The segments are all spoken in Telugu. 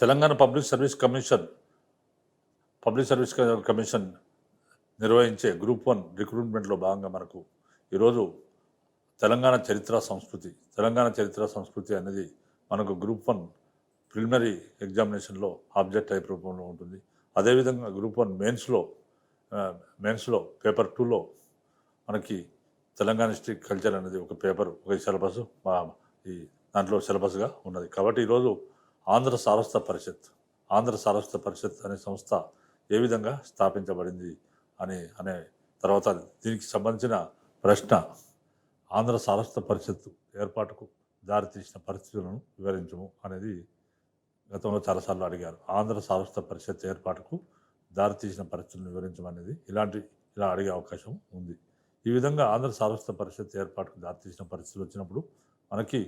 తెలంగాణ పబ్లిక్ సర్వీస్ కమిషన్ నిర్వహించే గ్రూప్ 1 రిక్రూట్మెంట్లో భాగంగా మనకు ఈరోజు తెలంగాణ చరిత్ర సంస్కృతి అనేది మనకు గ్రూప్ 1 ప్రిలిమినరీ ఎగ్జామినేషన్లో ఆబ్జెక్ట్ టైప్ రూపంలో ఉంటుంది. అదేవిధంగా గ్రూప్ 1 మెయిన్స్లో పేపర్ 2లో మనకి తెలంగాణ హిస్టరీ కల్చర్ అనేది ఒక పేపర్, ఒక సిలబస్ ఈ దాంట్లో సిలబస్గా ఉన్నది. కాబట్టి ఈరోజు ఆంధ్ర సారస్వత పరిషత్ అనే సంస్థ ఏ విధంగా స్థాపించబడింది అనే తర్వాత దీనికి సంబంధించిన ప్రశ్న, ఆంధ్ర సారస్వత పరిషత్ ఏర్పాటుకు దారితీసిన పరిస్థితులను వివరించము అనేది గతంలో చాలాసార్లు అడిగారు. ఆంధ్ర సారస్వత పరిషత్ ఏర్పాటుకు దారితీసిన పరిస్థితులను వివరించమనేది ఇలా అడిగే అవకాశం ఉంది. ఈ విధంగా ఆంధ్ర సారస్వత పరిషత్ ఏర్పాటుకు దారితీసిన పరిస్థితులు వచ్చినప్పుడు మనకి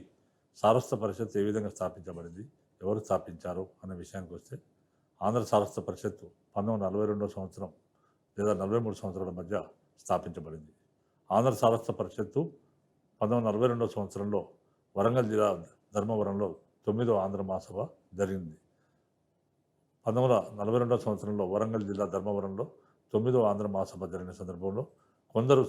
సారస్వత పరిషత్ ఏ విధంగా స్థాపించబడింది, ఎవరు స్థాపించారు అనే విషయానికి వస్తే, ఆంధ్ర సారస్వత పరిషత్తు 1942 సంవత్సరం లేదా 43 సంవత్సరాల మధ్య స్థాపించబడింది. ఆంధ్ర సారస్వత పరిషత్తు 1942 సంవత్సరంలో వరంగల్ జిల్లా ధర్మవరంలో 9వ ఆంధ్ర మహాసభ జరిగింది. 1942 సంవత్సరంలో వరంగల్ జిల్లా ధర్మవరంలో 9వ ఆంధ్ర మహాసభ జరిగిన సందర్భంలో కొందరు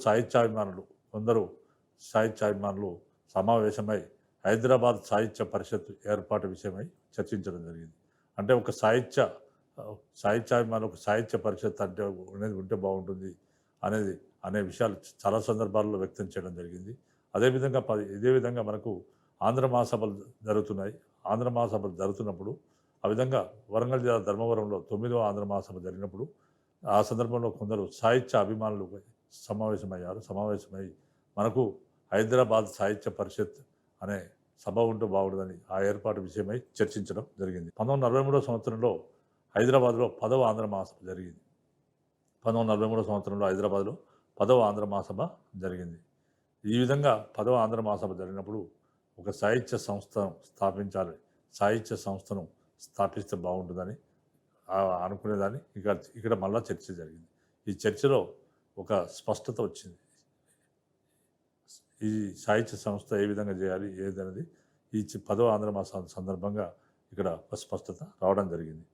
సాహిత్యాభిమానులు సమావేశమై హైదరాబాద్ సాహిత్య పరిషత్ ఏర్పాటు విషయమై చర్చించడం జరిగింది. అంటే ఒక సాహిత్యాభిమానులు ఒక సాహిత్య పరిషత్ అనేది ఉంటే బాగుంటుంది అనే విషయాలు చాలా సందర్భాల్లో వ్యక్తం చేయడం జరిగింది. ఇదే విధంగా మనకు ఆంధ్ర మహాసభలు జరుగుతున్నాయి. ఆంధ్ర మహాసభలు జరుగుతున్నప్పుడు ఆ విధంగా వరంగల్ జిల్లా ధర్మవరంలో 9వ ఆంధ్ర మహాసభ జరిగినప్పుడు ఆ సందర్భంలో కొందరు సాహిత్య అభిమానులు సమావేశమై మనకు హైదరాబాద్ సాహిత్య పరిషత్ అనే సభ ఉంటూ బాగుంటుందని ఆ ఏర్పాటు విషయమై చర్చించడం జరిగింది. 1943 సంవత్సరంలో హైదరాబాద్లో 10వ ఆంధ్ర మహాసభ జరిగింది. 1943 సంవత్సరంలో హైదరాబాద్లో 10వ ఆంధ్ర మహాసభ జరిగింది. ఈ విధంగా 10వ ఆంధ్ర మహాసభ జరిగినప్పుడు ఒక సాహిత్య సంస్థను స్థాపిస్తే బాగుంటుందని అనుకునేదాన్ని ఇక్కడ మళ్ళా చర్చ జరిగింది. ఈ చర్చలో ఒక స్పష్టత వచ్చింది. ఈ సాహిత్య సంస్థ ఏ విధంగా చేయాలి ఏదనేది ఈ 10వ ఆంధ్ర మహాసభ సందర్భంగా ఇక్కడ ఒక స్పష్టత రావడం జరిగింది.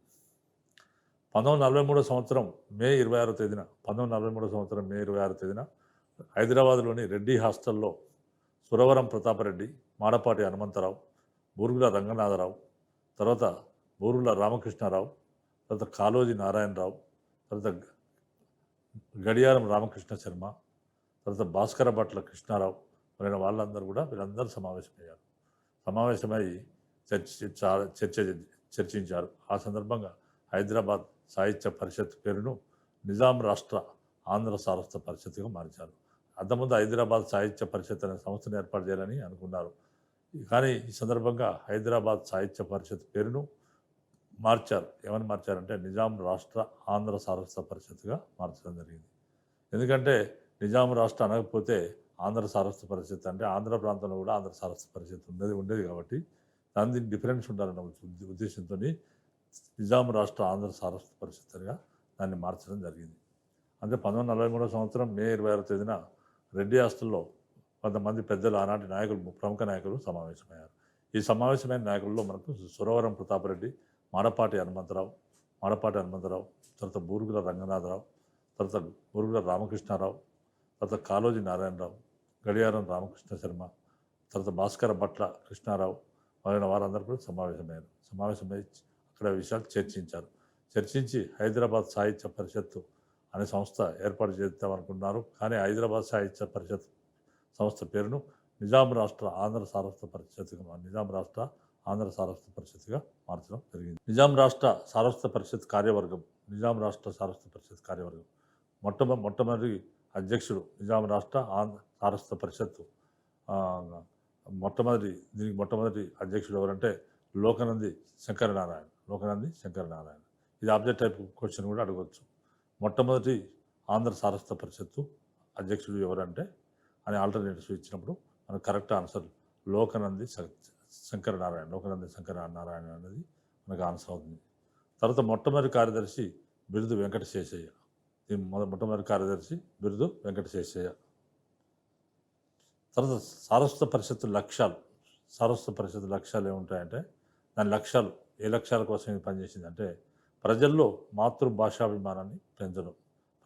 1943 సంవత్సరం మే 26వ తేదీన హైదరాబాద్లోని రెడ్డి హాస్టల్లో సురవరం ప్రతాపరెడ్డి, మాడపాటి హనుమంతరావు, బూరుగుల రంగనాథరావు, తర్వాత బూరుగుల రామకృష్ణారావు, తర్వాత కాళోజీ నారాయణరావు, తర్వాత గడియారం రామకృష్ణ శర్మ, తర్వాత భాస్కర భట్ల కృష్ణారావు మొదలైన వీళ్ళందరూ సమావేశమై చర్చించారు. ఆ సందర్భంగా హైదరాబాద్ సాహిత్య పరిషత్ పేరును నిజాం రాష్ట్ర ఆంధ్ర సారస్వత పరిషత్గా మార్చారు. అంతకుముందు హైదరాబాద్ సాహిత్య పరిషత్ అనే సంస్థను ఏర్పాటు చేయాలని అనుకున్నారు. కానీ ఈ సందర్భంగా హైదరాబాద్ సాహిత్య పరిషత్ పేరును మార్చారు. ఏమని మార్చారంటే నిజాం రాష్ట్ర ఆంధ్ర సారస్వత పరిషత్గా మార్చడం జరిగింది. ఎందుకంటే నిజాం రాష్ట్ర అనకపోతే ఆంధ్ర సారస్వత పరిషత్ అంటే ఆంధ్ర ప్రాంతంలో కూడా ఆంధ్ర సారస్వత పరిషత్ ఉండేది కాబట్టి దానికి డిఫరెన్స్ ఉండాలన్న ఉద్దేశంతో నిజాం రాష్ట్ర ఆంధ్ర సారస్వత పరిషత్గా దాన్ని మార్చడం జరిగింది. అంటే 1943 సంవత్సరం మే 26వ తేదీన రెడ్డి హాస్టల్లో కొంతమంది పెద్దలు, ఆనాటి ప్రముఖ నాయకులు సమావేశమయ్యారు. ఈ సమావేశమైన నాయకుల్లో మనకు సురవరం ప్రతాపరెడ్డి, మాడపాటి హనుమంతరావు, తర్వాత బూరుగుల రంగనాథరావు, తర్వాత బూరుగుల రామకృష్ణారావు, తర్వాత కాళోజీ నారాయణరావు, గడియారం రామకృష్ణ శర్మ, తర్వాత భాస్కర భట్ల కృష్ణారావు మొదలైన వారందరూ కూడా సమావేశమై అక్కడ విషయాలు చర్చించి హైదరాబాద్ సాహిత్య పరిషత్తు అనే సంస్థ ఏర్పాటు చేద్దామనుకున్నారు. కానీ హైదరాబాద్ సాహిత్య పరిషత్ సంస్థ పేరును నిజాం రాష్ట్ర ఆంధ్ర సారస్వత పరిషత్గా మార్చడం జరిగింది. నిజాం రాష్ట్ర సారస్వత పరిషత్ కార్యవర్గం మొట్టమొదటి అధ్యక్షుడు నిజాం రాష్ట్ర సారస్వత పరిషత్తు మొట్టమొదటి అధ్యక్షుడు ఎవరంటే లోకనంది శంకరనారాయణ. ఇది ఆబ్జెక్ట్ టైప్ క్వశ్చన్ కూడా అడగవచ్చు. మొట్టమొదటి ఆంధ్ర సారస్వత పరిషత్తు అధ్యక్షుడు ఎవరంటే అని ఆల్టర్నేటివ్స్ ఇచ్చినప్పుడు మనకు కరెక్ట్ ఆన్సర్ లోకనంది శంకరనారాయణ అనేది మనకు ఆన్సర్ అవుతుంది. తర్వాత మొట్టమొదటి కార్యదర్శి బిరుదు వెంకటశేషయ్య. మొట్టమొదటి కార్యదర్శి బిరుదు వెంకటశేషయ్య. తర్వాత సారస్వత పరిషత్ లక్ష్యాలు ఏముంటాయంటే దాని లక్ష్యాలు ఏ లక్ష్యాల కోసం ఇది పనిచేసిందంటే ప్రజల్లో మాతృభాషాభిమానాన్ని పెంచడం.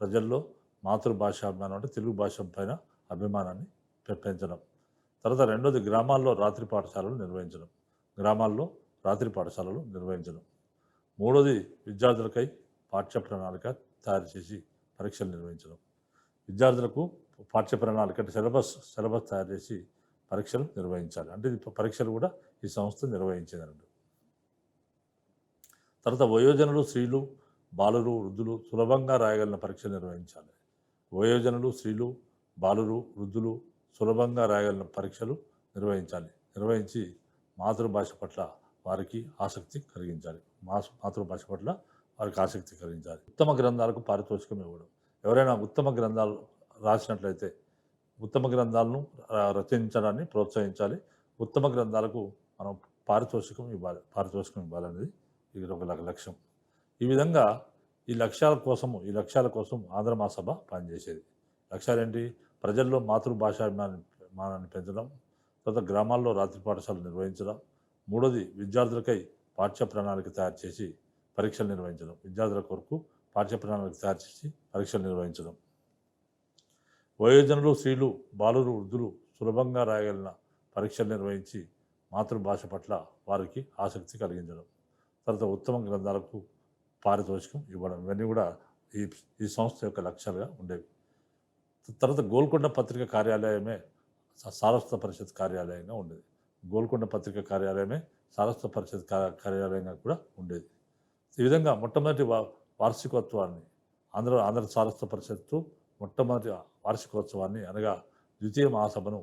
ప్రజల్లో మాతృభాషాభిమానం అంటే తెలుగు భాష పైన అభిమానాన్ని పెంచడం. తర్వాత రెండోది గ్రామాల్లో రాత్రి పాఠశాలలు నిర్వహించడం. గ్రామాల్లో రాత్రి పాఠశాలలు నిర్వహించడం. మూడోది విద్యార్థులకై పాఠ్య ప్రణాళిక తయారు చేసి పరీక్షలు నిర్వహించడం. విద్యార్థులకు పాఠ్య ప్రణాళిక అంటే సిలబస్ తయారు చేసి పరీక్షలు నిర్వహించాలి. అంటే ఇది పరీక్షలు కూడా ఈ సంస్థ నిర్వహించిందన్నట్టు. తర్వాత వయోజనులు, స్త్రీలు, బాలురు, వృద్ధులు సులభంగా రాయగలిగిన పరీక్షలు నిర్వహించాలి. వయోజనులు, స్త్రీలు, బాలురు, వృద్ధులు సులభంగా రాయగలిగిన పరీక్షలు నిర్వహించి మాతృభాష పట్ల వారికి ఆసక్తి కలిగించాలి. మాతృభాష పట్ల వారికి ఆసక్తి కలిగించాలి. ఉత్తమ గ్రంథాలకు పారితోషికం ఇవ్వడం. ఎవరైనా ఉత్తమ గ్రంథాలు రాసినట్లయితే ఉత్తమ గ్రంథాలను రచించడాన్ని ప్రోత్సహించాలి. ఉత్తమ గ్రంథాలకు మనం పారితోషికం ఇవ్వాలనేది ఇది ఒక లక్ష్యం. ఈ విధంగా ఈ లక్ష్యాల కోసం ఆంధ్ర మహాసభ పనిచేసేది. లక్ష్యాలేంటి? ప్రజల్లో మాతృభాషాభిమానాన్ని పెంచడం, తర్వాత గ్రామాల్లో రాత్రి పాఠశాలలు నిర్వహించడం, మూడోది విద్యార్థులకై పాఠ్య ప్రణాళిక తయారు చేసి పరీక్షలు నిర్వహించడం. విద్యార్థుల కొరకు పాఠ్య ప్రణాళిక తయారు చేసి పరీక్షలు నిర్వహించడం. వయోజనులు, స్త్రీలు, బాలురు, వృద్ధులు సులభంగా రాయగలిగిన పరీక్షలు నిర్వహించి మాతృభాష పట్ల వారికి ఆసక్తి కలిగించడం. తర్వాత ఉత్తమ గ్రంథాలకు పారితోషికం ఇవ్వడం. ఇవన్నీ కూడా ఈ సంస్థ యొక్క లక్ష్యాలుగా ఉండేవి. తర్వాత గోల్కొండ పత్రిక కార్యాలయమే సారస్వత పరిషత్ కార్యాలయంగా ఉండేది. గోల్కొండ పత్రిక కార్యాలయమే సారస్వత పరిషత్ కార్యాలయంగా కూడా ఉండేది. ఈ విధంగా మొట్టమొదటి వార్షికోత్సవాన్ని ఆంధ్ర సారస్వత పరిషత్తు మొట్టమొదటి వార్షికోత్సవాన్ని అనగా ద్వితీయ మహాసభను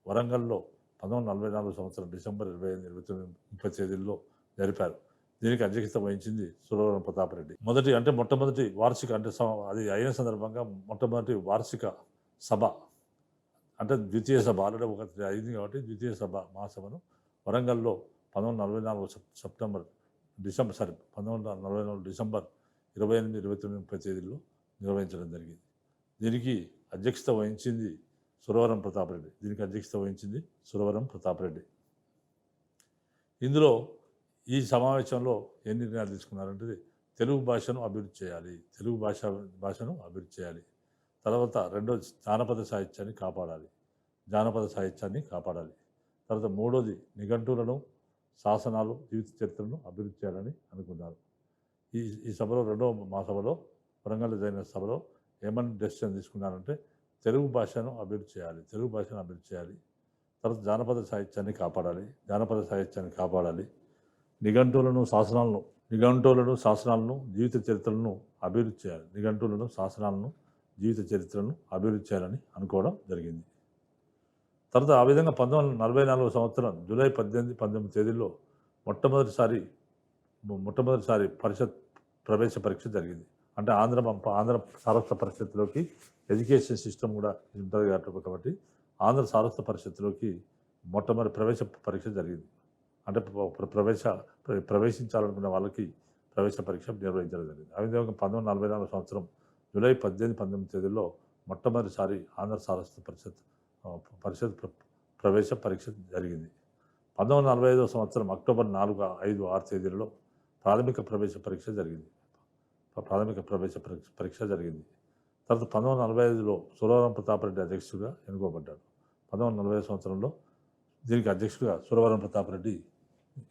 వరంగల్లో 1944 సంవత్సరం డిసెంబర్ 25, 30 తేదీల్లో జరిపారు. దీనికి అధ్యక్షత వహించింది సురవరం ప్రతాపరెడ్డి. మొట్టమొదటి వార్షిక అది అయిన సందర్భంగా మొట్టమొదటి వార్షిక సభ అంటే ద్వితీయ సభ ఆల్రెడీ ఒకటి అయింది కాబట్టి ద్వితీయ సభ మహాసభను వరంగల్లో 1944 డిసెంబర్ 28, 29, 30 తేదీల్లో నిర్వహించడం జరిగింది. దీనికి అధ్యక్షత వహించింది సురవరం ప్రతాపరెడ్డి. ఇందులో ఈ సమావేశంలో ఎన్ని నిర్ణయాలు తీసుకున్నారంటే తెలుగు భాషను అభివృద్ధి చేయాలి. తర్వాత రెండోది జానపద సాహిత్యాన్ని కాపాడాలి. తర్వాత మూడోది నిఘంటువులను, శాసనాలు, జీవిత చరిత్రను అభివృద్ధి చేయాలని అనుకున్నారు. ఈ సభలో రెండవ మహాసభలో వరంగల్ జరిగిన సభలో ఏమని డెసిషన్ తీసుకున్నారంటే తెలుగు భాషను అభివృద్ధి చేయాలి. తర్వాత జానపద సాహిత్యాన్ని కాపాడాలి. నిఘంటువులను, శాసనాలను, జీవిత చరిత్రలను అభివృద్ధి చేయాలని అనుకోవడం జరిగింది. తర్వాత ఆ విధంగా 1944 సంవత్సరం జూలై 18, 19 తేదీల్లో మొట్టమొదటిసారి పరిషత్ ప్రవేశ పరీక్ష జరిగింది. అంటే ఆంధ్ర సారస్వత పరిషత్తులోకి ఎడ్యుకేషన్ సిస్టమ్ కూడా ఉంటుంది కాబట్టి ఆంధ్ర సారస్వత పరిషత్తులోకి మొట్టమొదటి ప్రవేశ పరీక్ష జరిగింది. అంటే ప్రవేశించాలనుకున్న వాళ్ళకి ప్రవేశ పరీక్ష నిర్వహించడం జరిగింది. ఆ విధంగా 1944 సంవత్సరం జూలై 18, 19 తేదీల్లో మొట్టమొదటిసారి ఆంధ్ర సారస్వత పరిషత్ ప్రవేశ పరీక్ష జరిగింది. 1945 సంవత్సరం అక్టోబర్ 4, 5, 6 తేదీలలో ప్రాథమిక ప్రవేశ పరీక్ష జరిగింది. తర్వాత 1945లో సురవరం ప్రతాపరెడ్డి అధ్యక్షుడిగా ఎన్నుకోబడ్డాడు. 1945 సంవత్సరంలో దీనికి అధ్యక్షుడిగా సురవరం ప్రతాపరెడ్డి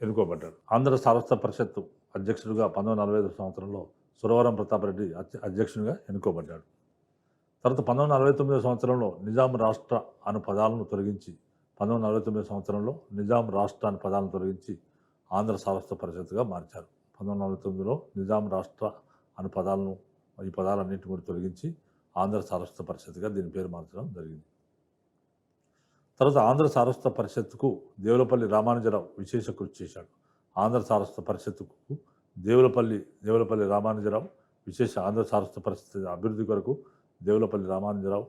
ఎన్నుకోబడ్డాడు. ఆంధ్ర సారస్వత పరిషత్తు అధ్యక్షుడిగా 1945 సంవత్సరంలో సురవరం ప్రతాపరెడ్డి అధ్యక్షుడిగా ఎన్నుకోబడ్డాడు. తర్వాత 1949 సంవత్సరంలో నిజాం రాష్ట్ర అను పదాలను తొలగించి ఆంధ్ర సారస్వత పరిషత్తుగా మార్చారు. 1949లో నిజాం రాష్ట్ర అను ఈ పదాలన్నింటినీ కూడా తొలగించి ఆంధ్ర సారస్వత పరిషత్తుగా దీని పేరు మార్చడం జరిగింది. తర్వాత ఆంధ్ర సారస్వత పరిషత్తుకు దేవులపల్లి రామానుజరావు విశేష కృషి చేశాడు. ఆంధ్ర సారస్వత పరిషత్తుకు దేవులపల్లి రామానుజరావు ఆంధ్ర సారస్వత పరిషత్ అభివృద్ధి కొరకు దేవులపల్లి రామానుజరావు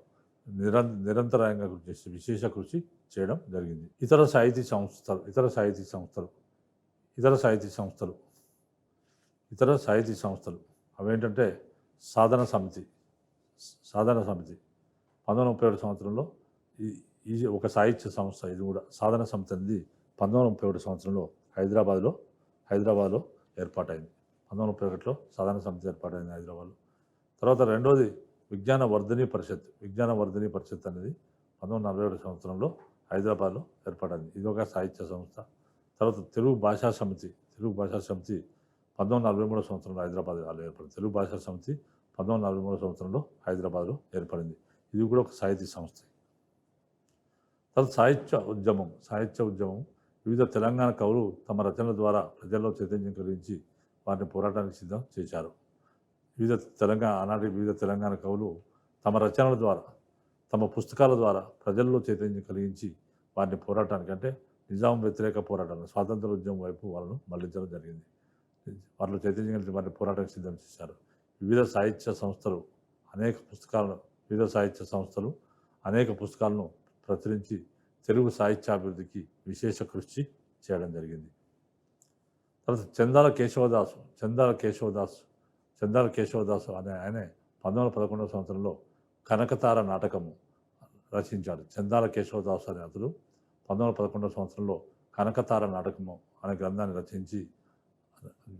నిరంతరాయంగా విశేష కృషి చేయడం జరిగింది. ఇతర సాహితీ సంస్థలు అవేంటంటే సాధన సమితి 1937 సంవత్సరంలో ఇది ఒక సాహిత్య సంస్థ. ఇది కూడా సాధన సమితి అనేది 1937 సంవత్సరంలో హైదరాబాద్లో ఏర్పాటైంది. 1931లో సాధారణ సమితి ఏర్పాటైంది హైదరాబాద్లో. తర్వాత రెండోది విజ్ఞాన వర్ధిని పరిషత్. విజ్ఞాన వర్ధిని పరిషత్ అనేది 1947 సంవత్సరంలో హైదరాబాద్లో ఏర్పడింది. ఇది ఒక సాహిత్య సంస్థ. తర్వాత తెలుగు భాషా సమితి. తెలుగు భాషా సమితి 1943 సంవత్సరంలో హైదరాబాద్లో ఏర్పడింది. తెలుగు భాషా సమితి 1943 సంవత్సరంలో హైదరాబాద్లో ఏర్పడింది. ఇది కూడా ఒక సాహితీ సంస్థ. తర్వాత సాహిత్య ఉద్యమం. సాహిత్య ఉద్యమం వివిధ తెలంగాణ కవులు తమ రచనల ద్వారా ప్రజల్లో చైతన్యం కలిగించి వారిని పోరాటానికి సిద్ధం చేశారు. ఆనాటి వివిధ తెలంగాణ కవులు తమ రచనల ద్వారా, తమ పుస్తకాల ద్వారా ప్రజల్లో చైతన్యం కలిగించి వారిని పోరాటానికి, అంటే నిజాం వ్యతిరేక పోరాటాలు, స్వాతంత్ర ఉద్యమం వైపు వాళ్ళను మళ్లించడం జరిగింది. వారిలో చైతన్యం కలిగి వారిని పోరాటానికి సిద్ధం చేశారు. వివిధ సాహిత్య సంస్థలు అనేక పుస్తకాలను ప్రచురించి తెలుగు సాహిత్యాభివృద్ధికి విశేష కృషి చేయడం జరిగింది. తర్వాత చందాల కేశవదాసు అనే ఆయన 1911 సంవత్సరంలో కనకతార నాటకము రచించాడు. చందాల కేశవదాసు అనే అతడు 1911 సంవత్సరంలో కనకతార నాటకము అనే గ్రంథాన్ని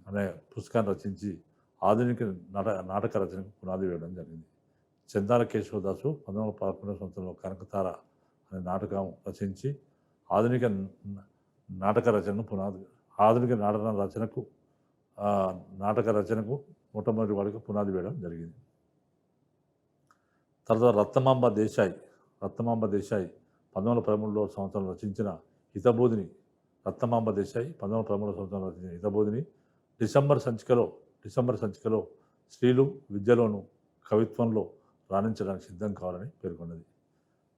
అనే పుస్తకాన్ని రచించి ఆధునిక నాటక రచనకు పునాది వేయడం జరిగింది. చందాల కేశవదాసు 1911 సంవత్సరంలో కనకతార అనే నాటకం రచించి ఆధునిక నాటక రచనకు మొట్టమొదటి వాడికి పునాది వేయడం జరిగింది. తర్వాత రత్నమాంబ దేశాయ్ 1913 సంవత్సరం రచించిన హితబోధిని. రత్నమాంబ దేశాయ్ 1913 సంవత్సరం రచించిన హితబోధిని డిసెంబర్ సంచికలో స్త్రీలు విద్యలోను కవిత్వంలో రాణించడానికి సిద్ధం కావాలని పేర్కొన్నది.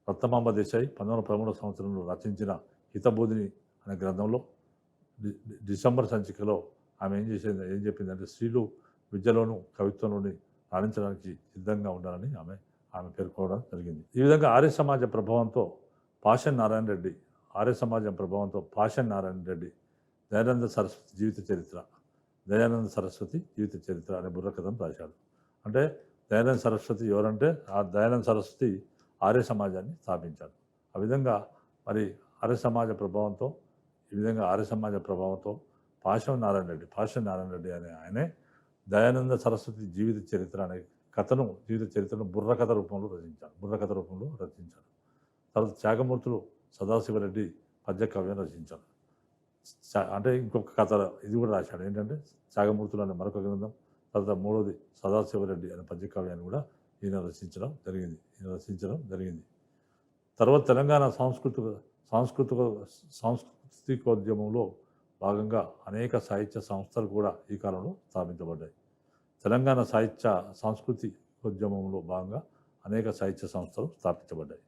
రత్నమాంబ దేశాయ్ 1913 సంవత్సరంలో రచించిన హితబోధిని అనే గ్రంథంలో డిసెంబర్ సంచికలో ఆమె ఏం చెప్పిందంటే స్త్రీలు విద్యలోను కవిత్వంలోని రాణించడానికి సిద్ధంగా ఉండాలని ఆమె పేర్కోవడం జరిగింది. ఈ విధంగా ఆర్య సమాజం ప్రభావంతో పాషాన్ నారాయణ రెడ్డి దయానంద సరస్వతి జీవిత చరిత్ర అనే బుర్రకథను రాశాడు. అంటే దయానంద సరస్వతి ఎవరంటే ఆ దయానంద సరస్వతి ఆర్య సమాజాన్ని స్థాపించాడు. ఆ విధంగా మరి ఆర్య సమాజ ప్రభావంతో పాషాన్ నారాయణ రెడ్డి అనే ఆయనే దయానంద సరస్వతి జీవిత చరిత్రను బుర్రకథ రూపంలో రచించాడు. తర్వాత త్యాగమూర్తులు సదాశివరెడ్డి పద్య కావ్యం రచించాడు. అంటే ఇంకొక కథ ఇది కూడా రాశాడు. ఏంటంటే త్యాగమూర్తులు అనే మరొక గ్రంథం. తర్వాత మూడోది సదాశివరెడ్డి అనే పద్య కావ్యాన్ని కూడా ఈయన రచించడం జరిగింది. తర్వాత తెలంగాణ సాంస్కృతికోద్యమంలో భాగంగా అనేక సాహిత్య సంస్థలు కూడా ఈ కాలంలో స్థాపించబడ్డాయి. తెలంగాణ సాంస్కృతికోద్యమంలో భాగంగా అనేక సాహిత్య సంస్థలు స్థాపించబడ్డాయి.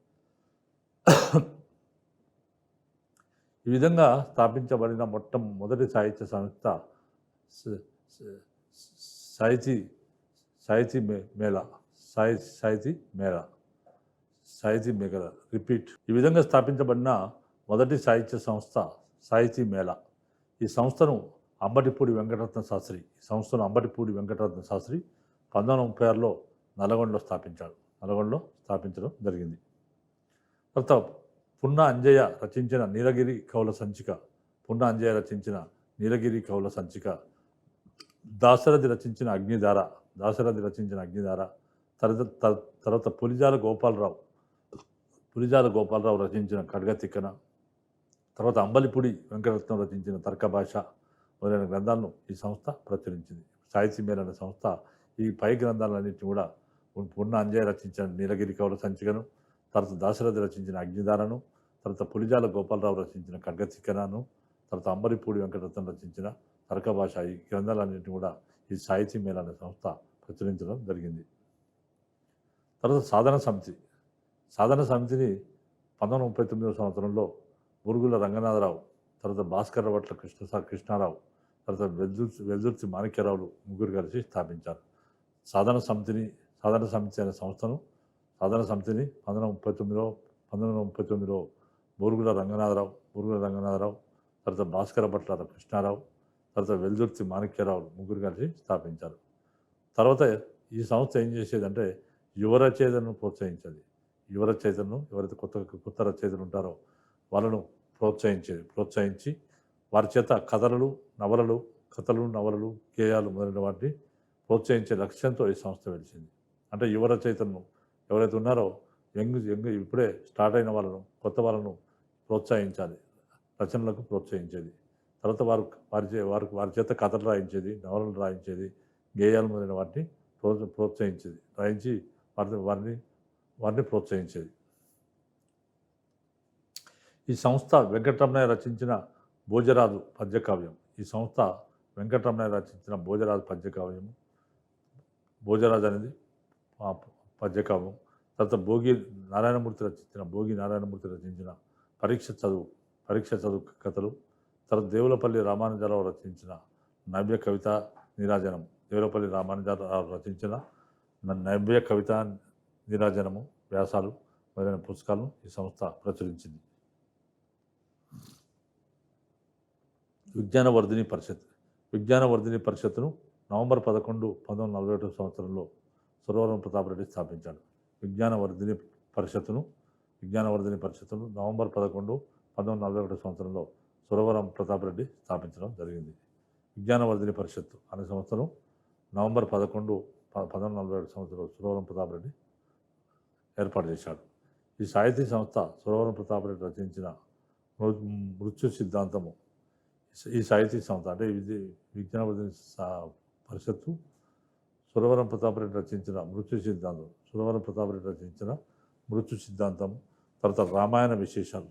ఈ విధంగా స్థాపించబడిన మొట్టమొదటి సాహిత్య సంస్థ సాహితీ మేళ రిపీట్. ఈ విధంగా స్థాపించబడిన మొదటి సాహిత్య సంస్థ సాహితీ మేళ. ఈ సంస్థను అంబటిపూడి వెంకటరత్న శాస్త్రి 1936లో నల్గొండలో స్థాపించడం జరిగింది. తర్వాత పున్నా అంజయ్య రచించిన నీలగిరి కవుల సంచిక, దాశరథి రచించిన అగ్నిధార, తర్వాత పులిజాల గోపాలరావు రచించిన ఖడ్గతిక్కన, తర్వాత అంబలిపూడి వెంకటరత్నం రచించిన తర్క భాష మొదలైన గ్రంథాలను ఈ సంస్థ ప్రచురించింది. సాహితీ మేళ అనే సంస్థ ఈ పై గ్రంథాలన్నింటినీ కూడా పున్నా అంజయ్య రచించిన నీలగిరి కవుల సంచికను, తర్వాత దాశరథి రచించిన అగ్నిధారను, తర్వాత పులిజాల గోపాలరావు రచించిన ఖడ్గతిక్కనను, తర్వాత అంబలిపూడి వెంకటరత్నం రచించిన తర్క భాష, ఈ గ్రంథాలన్నింటినీ కూడా ఈ సాహితీ మేళ అనే సంస్థ ప్రచురించడం జరిగింది. తర్వాత సాధన సమితిని 1939 సంవత్సరంలో బురుగుల రంగనాథరావు, తర్వాత భాస్కర భట్ల కృష్ణారావు, తర్వాత వెల్దుర్తి మాణిక్యరావులు ముగ్గురు కలిసి స్థాపించారు. సాధన సమితి అనే సంస్థను 1939లో బురుగుల రంగనాథరావు, తర్వాత భాస్కర భట్ల కృష్ణారావు, తర్వాత వెల్దుర్తి మాణిక్యరావులు ముగ్గురు కలిసి స్థాపించారు. తర్వాత ఈ సంస్థ ఏం చేసేదంటే యువ రచయితలను ప్రోత్సహించేది. ఎవరైతే కొత్త రచయితలు ఉంటారో వాళ్ళను ప్రోత్సహించి వారి చేత కథలు, నవలలు, గేయాలు మొదలైన వాటిని ప్రోత్సహించే లక్ష్యంతో ఈ సంస్థ వెలిసింది. అంటే యువ రచయితలను ఎవరైతే ఉన్నారో యంగ్ ఇప్పుడే స్టార్ట్ అయిన వాళ్ళను, కొత్త వాళ్ళను ప్రోత్సహించాలి, రచనలకు ప్రోత్సహించేది. తర్వాత వారి చేత కథలు రాయించేది, నవలలు రాయించేది, గేయాలు మొదలైన వాటిని ప్రోత్సహించేది, రాయించి వారిని ప్రోత్సహించేది. ఈ సంస్థ వెంకటరమణయ్య రచించిన భోజరాజు పద్యకావ్యం. ఈ సంస్థ వెంకటరమణయ్య రచించిన భోజరాజు భోజరాజు అనేది పద్యకావ్యం. తర్వాత భోగి నారాయణమూర్తి రచించిన పరీక్ష చదువు కథలు. తర్వాత దేవులపల్లి రామానుజరావు రచించిన నవ్య కవిత నీరాజనం. దేవులపల్లి రామానుజరావు రచించిన నవ్య కవిత నీరాజనము, వ్యాసాలు మొదలైన పుస్తకాలను ఈ సంస్థ ప్రచురించింది. విజ్ఞానవర్ధిని పరిషత్తును నవంబర్ 11, 1941 సంవత్సరంలో సురవరం ప్రతాపరెడ్డి స్థాపించాడు. విజ్ఞానవర్ధిని పరిషత్తును నవంబర్ 11, 1941 సంవత్సరంలో సురవరం ప్రతాపరెడ్డి స్థాపించడం జరిగింది. విజ్ఞానవర్ధిని పరిషత్తు అనే సంస్థను నవంబర్ 11, 1941 సంవత్సరంలో సురవరం ప్రతాపరెడ్డి ఏర్పాటు చేశాడు. ఈ సాహితీ సంస్థ సురవరం ప్రతాపరెడ్డి రచించిన మృత్యు సిద్ధాంతము. ఈ సాహితీ సంస్థ అంటే ఇది విజ్ఞానవర్ధిని పరిషత్తు సురవరం ప్రతాపరెడ్డి రచించిన మృత్యు సిద్ధాంతం, తర్వాత రామాయణ విశేషాలు,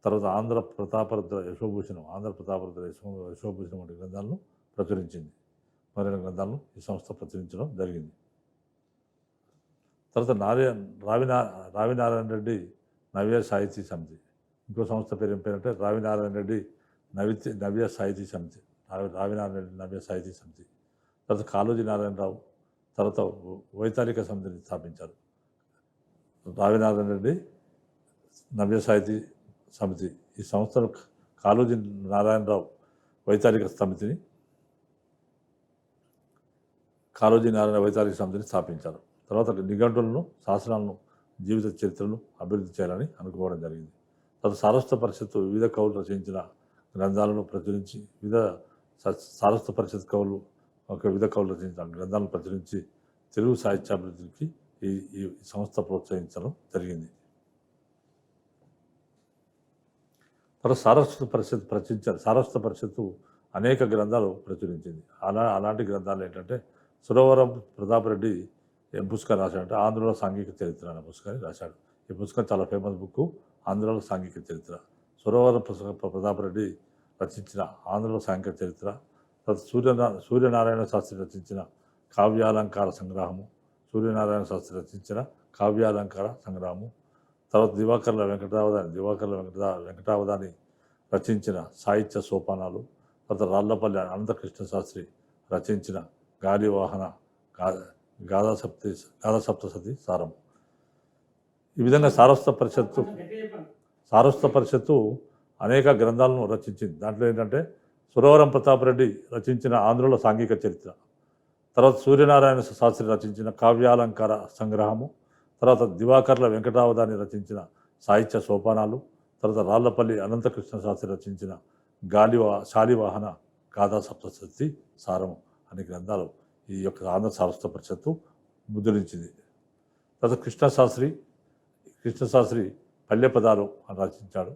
తర్వాత ఆంధ్ర ప్రతాపరుద్ర యశోభూషణం వంటి గ్రంథాలను ప్రచురించింది. మరిన్ని గ్రంథాలను ఈ సంస్థ ప్రచురించడం జరిగింది. తర్వాత రావినారాయణ రెడ్డి నవ్య సాహితీ సమితి. ఇంకో సంస్థ పేరు ఏం పేరంటే రావినారాయణ రెడ్డి నవ్య సాహితీ సమితి. తర్వాత కాళోజీ నారాయణరావు తర్వాత వైతాళిక సమితిని స్థాపించారు. రావినారాయణ రెడ్డి నవ్య సాహితీ సమితి ఈ సంస్థను కాళోజీ నారాయణరావు వైతాళిక సమితిని స్థాపించారు. తర్వాత నిఘంటులను, శాస్త్రాలను, జీవిత చరిత్రను అభివృద్ధి చేయాలని అనుకోవడం జరిగింది. తర్వాత సారస్వత పరిషత్తు వివిధ కవులు రచించిన గ్రంథాలను ప్రచురించి సారస్వత పరిషత్ కవులు రచించిన గ్రంథాలను ప్రచురించి తెలుగు సాహిత్యాభివృద్ధికి ఈ సంస్థ ప్రోత్సహించడం జరిగింది. తర్వాత సారస్వత పరిషత్తు అనేక గ్రంథాలు ప్రచురించింది. అలాంటి గ్రంథాలు ఏంటంటే సురవరం ప్రతాపరెడ్డి పుస్తకం రాశాడంటే ఆంధ్రలో సాంఘిక చరిత్ర అనే పుస్తకాన్ని రాశాడు. ఈ పుస్తకం చాలా ఫేమస్ బుక్, ఆంధ్రలో సాంఘిక చరిత్ర. సురవరం ప్రతాపరెడ్డి రచించిన ఆంధ్రలో సాంఘిక చరిత్ర. తర్వాత సూర్యనారాయణ శాస్త్రి రచించిన కావ్యాలంకార సంగ్రహము. తర్వాత దివాకర్ల వెంకటావధాని రచించిన సాహిత్య సోపానాలు. తర్వాత రాళ్లపల్లి అనంతకృష్ణ శాస్త్రి రచించిన గాలివాహన గాథాసప్తశతి సారము. ఈ విధంగా సారస్వత పరిషత్తు అనేక గ్రంథాలను రచించింది. దాంట్లో ఏంటంటే సురవరం ప్రతాపరెడ్డి రచించిన ఆంధ్రలో సాంఘిక చరిత్ర, తర్వాత సూర్యనారాయణ శాస్త్రి రచించిన కావ్యాలంకార సంగ్రహము, తర్వాత దివాకర్ల వెంకటావధాని రచించిన సాహిత్య సోపానాలు, తర్వాత రాళ్లపల్లి అనంతకృష్ణ శాస్త్రి రచించిన శాలివాహన గాథా సప్తశతి సారము అనే గ్రంథాలు ఈ యొక్క ఆంధ్ర సారస్వత పరిషత్తు ముద్రించింది. తర్వాత కృష్ణశాస్త్రి పల్లె పదాలు అని రచించాడు.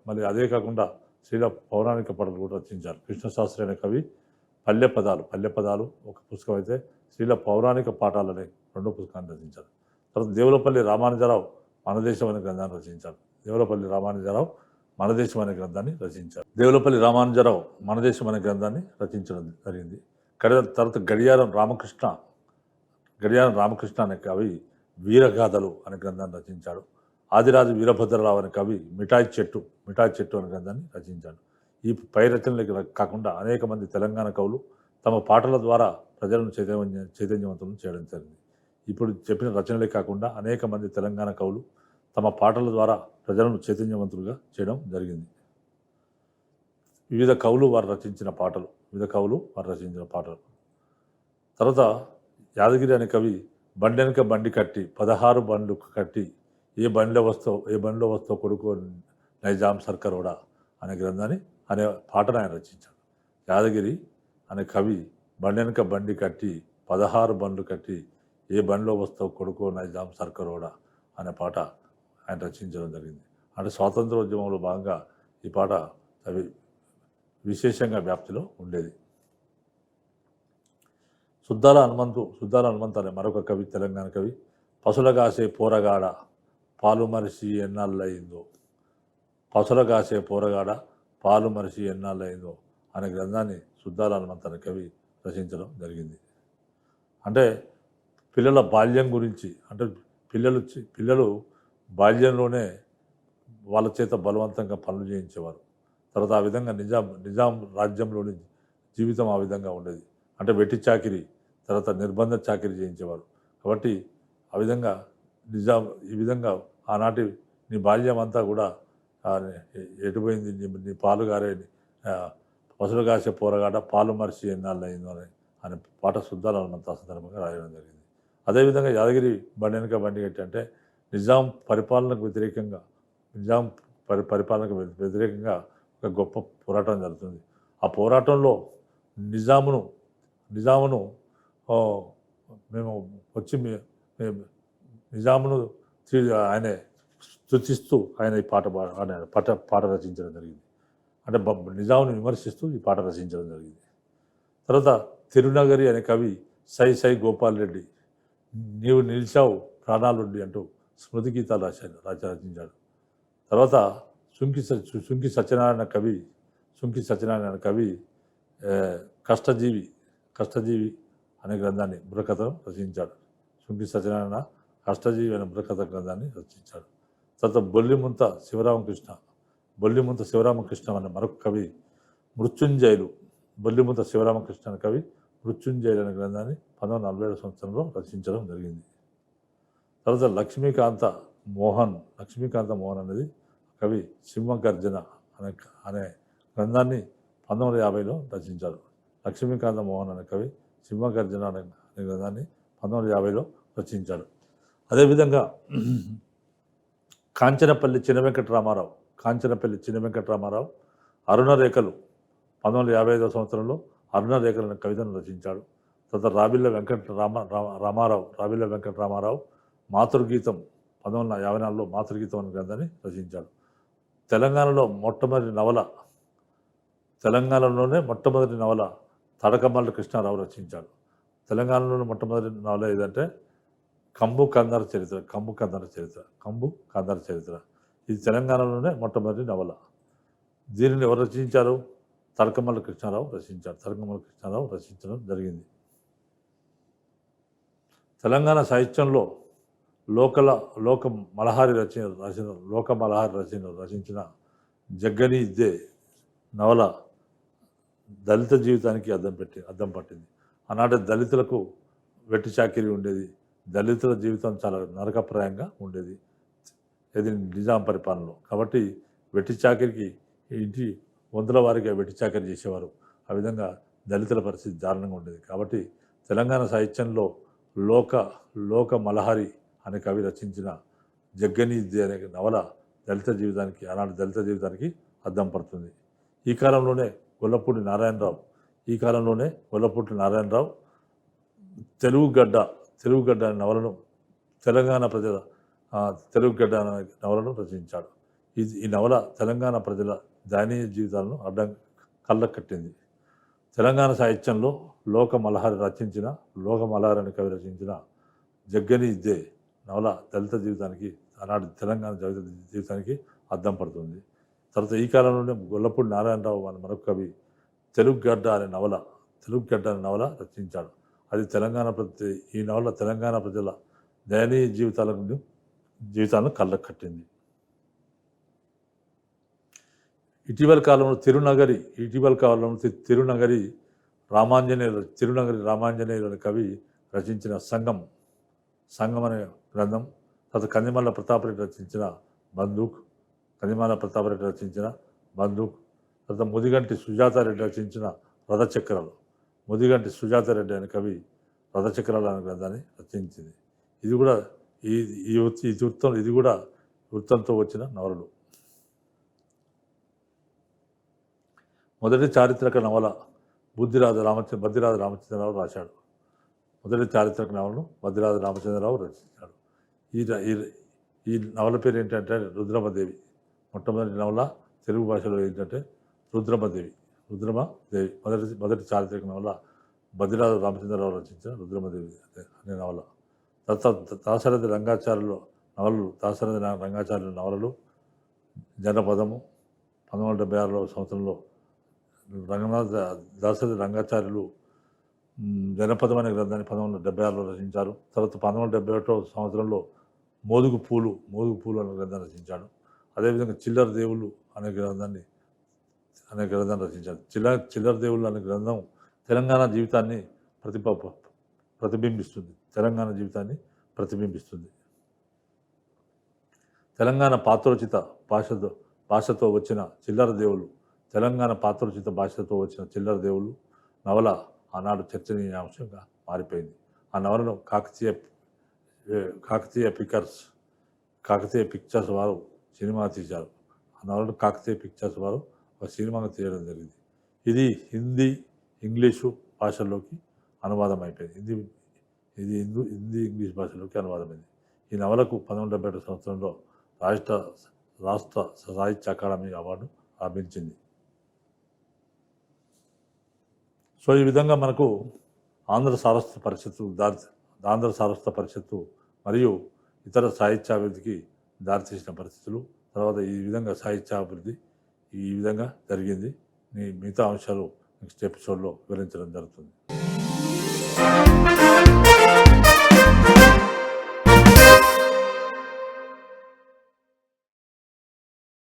మళ్ళీ అదే కాకుండా శ్రీల పౌరాణిక పాటలు కూడా రచించారు. కృష్ణశాస్త్రి అనే కవి పల్లె పదాలు ఒక పుస్తకం అయితే శ్రీల పౌరాణిక పాఠాలనే రెండో పుస్తకాన్ని రచించారు. తర్వాత దేవులపల్లి రామానుజరావు మనదేశం అనే గ్రంథాన్ని రచించారు. దేవులపల్లి రామానుజరావు మనదేశం అనే గ్రంథాన్ని రచించడం జరిగింది. తర్వాత గడియారం రామకృష్ణ అనే కవి వీరగాథలు అనే గ్రంథాన్ని రచించాడు. ఆదిరాజు వీరభద్రరావు అనే కవి మిఠాయి చెట్టు అనే గ్రంథాన్ని రచించాడు. ఈ పై రచనలకు కాకుండా అనేక మంది తెలంగాణ కవులు తమ పాటల ద్వారా ప్రజలను చైతన్యవంతులను చేయడం జరిగింది. ఇప్పుడు చెప్పిన రచనలే కాకుండా అనేక మంది తెలంగాణ కవులు తమ పాటల ద్వారా ప్రజలను చైతన్యవంతులుగా చేయడం జరిగింది. వివిధ కవులు వారు రచించిన పాటలు. తర్వాత యాదగిరి అనే కవి బండెనక బండి కట్టి 16 బండ్లు కట్టి ఏ బండిలో వస్తో కొడుకో నైజాం సర్కారోడా అనే గ్రంథాన్ని అనే పాటను ఆయన రచించాడు. యాదగిరి అనే కవి బండెనక బండి కట్టి 16 బండ్లు కట్టి ఏ బండిలో వస్తావు కొడుకో నైజాం సర్కరోడా అనే పాట ఆయన రచించడం జరిగింది. అంటే స్వాతంత్రోద్యమంలో భాగంగా ఈ పాట అవి విశేషంగా వ్యాప్తిలో ఉండేది. సుద్దాల హనుమంతు అనే మరొక కవి, తెలంగాణ కవి. పసులగాసే పోరగాడ పాలు మరిసి ఎన్నాళ్ళయిందో, పసులగాసే పోరగాడ పాలు మరిసి ఎన్నాళ్ళయిందో అనే గ్రంథాన్ని సుద్దాల హనుమంతు అనే కవి రచించడం జరిగింది. అంటే పిల్లల బాల్యం గురించి, అంటే పిల్లలు బాల్యంలోనే వాళ్ళ చేత బలవంతంగా పనులు చేయించేవారు. తర్వాత ఆ విధంగా నిజాం రాజ్యంలోని జీవితం ఆ విధంగా ఉండేది. అంటే వెట్టి చాకిరి, తర్వాత నిర్బంధ చాకిరి చేయించేవారు. కాబట్టి ఆ విధంగా ఈ విధంగా ఆనాటి నీ బాల్యం అంతా కూడా ఎటుపోయింది, నీ పాలు గారే పసులు కాసే పోరగాడ పాలు మరిచి ఎన్నాళ్ళు అయిందో అనే పాట సుద్దాల హనుమంతు సందర్భంగా రాయడం జరిగింది. అదేవిధంగా యాదగిరి బండెనక బండి కట్టి అంటే నిజాం పరిపాలనకు వ్యతిరేకంగా ఒక గొప్ప పోరాటం జరుగుతుంది. ఆ పోరాటంలో నిజామును మేము వచ్చి నిజామును ఆయన స్తుతిస్తూ ఆయన ఈ పాట రచించడం జరిగింది. అంటే నిజామును విమర్శిస్తూ ఈ పాట రచించడం జరిగింది. తర్వాత తిరునగరి అనే కవి సై గోపాల్ రెడ్డి నీవు నిలిచావు ప్రాణాలుండి అంటూ స్మృతి గీతాలు రచించాడు. తర్వాత సుంకి సత్యనారాయణ కవి కష్టజీవి అనే గ్రంథాన్ని బుర్రకథను రచించాడు. సుంకి సత్యనారాయణ కష్టజీవి అనే బుర్రకథ గ్రంథాన్ని రచించాడు. తర్వాత బొల్లిముంత శివరామకృష్ణ అనే మరొక కవి బొల్లిముంత శివరామకృష్ణ అనే కవి మృత్యుంజయులు అనే గ్రంథాన్ని 1947 సంవత్సరంలో రచించడం జరిగింది. తర్వాత లక్ష్మీకాంత మోహన్ అనేది కవి సింహగర్జన అనే గ్రంథాన్ని 1950లో రచించారు. లక్ష్మీకాంత మోహన్ అనే కవి సింహగర్జన అనే గ్రంథాన్ని 1950లో రచించాడు. అదేవిధంగా కాంచనపల్లి చిన్న వెంకటరామారావు అరుణరేఖలు 1955వ సంవత్సరంలో అరుణరేఖలు అనే కవితను రచించాడు. తర్వాత రావిళ్ళ వెంకటరామారావు మాతృగీతం 1954లో మాతృగీతం అనే గ్రంథాన్ని రచించాడు. తెలంగాణలోనే మొట్టమొదటి నవల తడకమల్ల కృష్ణారావు రచించాడు. తెలంగాణలోని మొట్టమొదటి నవల ఏదంటే కంబు కందర చరిత్ర. ఇది తెలంగాణలోనే మొట్టమొదటి నవల. దీనిని ఎవరు రచించారు? తడకమల్ల కృష్ణారావు రచించడం జరిగింది. తెలంగాణ సాహిత్యంలో లోక మలహారి రచించిన జగ్గని ఇద్దే నవల దళిత జీవితానికి అద్దం పట్టింది. ఆనాటి దళితులకు వెట్టి చాకిరి ఉండేది. దళితుల జీవితం చాలా నరకప్రాయంగా ఉండేది ఇది నిజాం పరిపాలనలో. కాబట్టి వెట్టి చాకిరికి ఇంటి వందల వారిగా వెట్టి చాకిరి చేసేవారు. ఆ విధంగా దళితుల పరిస్థితి దారుణంగా ఉండేది. కాబట్టి తెలంగాణ సాహిత్యంలో లోక మలహారి అనే కవి రచించిన జగ్గని ఇద్దే అనే నవల ఆనాటి దళిత జీవితానికి అద్దం పడుతుంది. ఈ కాలంలోనే గొల్లపూడి నారాయణరావు తెలుగుగడ్డ అనే నవలను తెలుగుగడ్డ అనే నవలను రచించాడు. ఈ నవల తెలంగాణ ప్రజల దయనీయ జీవితాలను కళ్ళకట్టింది. తెలంగాణ సాహిత్యంలో లోక మలహారి అనే కవి రచించిన జగ్గని ఇద్దే నవల దళిత జీవితానికి ఆనాటి తెలంగాణ జీవితానికి అద్దం పడుతుంది. తర్వాత ఈ కాలంలోనే గొల్లపూడి నారాయణరావు అనే మరొక కవి తెలుగుగడ్డ అనే నవల రచించాడు. అది ఈ నవల తెలంగాణ ప్రజల దయనీయ జీవితాలను కళ్ళకు కట్టింది. ఇటీవల కాలంలో తిరునగరి రామాంజనేయులు అనే కవి రచించిన సంగం అనే గ్రంథం. తర్వాత కందిమల్ల ప్రతాపరెడ్డి రచించిన బందూక్, తర్వాత ముదిగంటి సుజాతారెడ్డి రచించిన రథచక్రాలు. ముదిగంటి సుజాతారెడ్డి అనే కవి రథచక్రాలు అనే గ్రంథాన్ని రచించింది. ఇది కూడా వృత్తంతో వచ్చిన నవలలు. మొదటి చారిత్రక నవల బద్దిరాజు రామచంద్రరావు రాశాడు. మొదటి చారిత్రక నవలను బద్దిరాజు రామచంద్రరావు రచించాడు. ఈ నవల పేరు ఏంటంటే రుద్రమదేవి. మొట్టమొదటి నవల తెలుగు భాషలో ఏంటంటే రుద్రమదేవి. మొదటి చారిత్రక నవల బద్దిరాజు రామచంద్రరావు రచించిన రుద్రమదేవి అనే నవల. దాశరథి రంగాచార్యుల నవలలు జనపదము 1976 సంవత్సరంలో దాశరథి రంగాచార్యులు జనపదం అనే గ్రంథాన్ని 1976లో రచించారు. తర్వాత 1971 సంవత్సరంలో మోదుగు పూలు అనే గ్రంథాన్ని రచించాడు. అదేవిధంగా చిల్లర దేవుళ్ళు అనే గ్రంథాన్ని రచించాడు. చిల్లర దేవుళ్ళు అనే గ్రంథం తెలంగాణ జీవితాన్ని ప్రతిబింబిస్తుంది. తెలంగాణ పాత్రోచిత భాషతో వచ్చిన చిల్లర దేవుళ్ళు నవల ఆనాడు చర్చనీయాంశంగా మారిపోయింది. ఆ నవలను కాకతీయ పిక్చర్స్ వారు సినిమా తీశారు. ఆ నవలను కాకతీయ పిక్చర్స్ వారు ఒక సినిమాగా తీయడం జరిగింది. ఇది హిందీ, ఇంగ్లీషు భాషల్లోకి అనువాదం అయిపోయింది. హిందీ, ఇంగ్లీష్ భాషలోకి అనువాదమైంది. ఈ నవలకు 1972 సంవత్సరంలో రాష్ట్ర సాహిత్య అకాడమీ అవార్డు లభించింది. సో ఈ విధంగా మనకు ఆంధ్ర సారస్వత పరిషత్తు మరియు ఇతర సాహిత్యాభివృద్ధికి దారితీసిన పరిస్థితులు, తర్వాత ఈ విధంగా సాహిత్యాభివృద్ధి ఈ విధంగా జరిగింది. మిగతా అంశాలు నెక్స్ట్ ఎపిసోడ్లో వివరించడం జరుగుతుంది.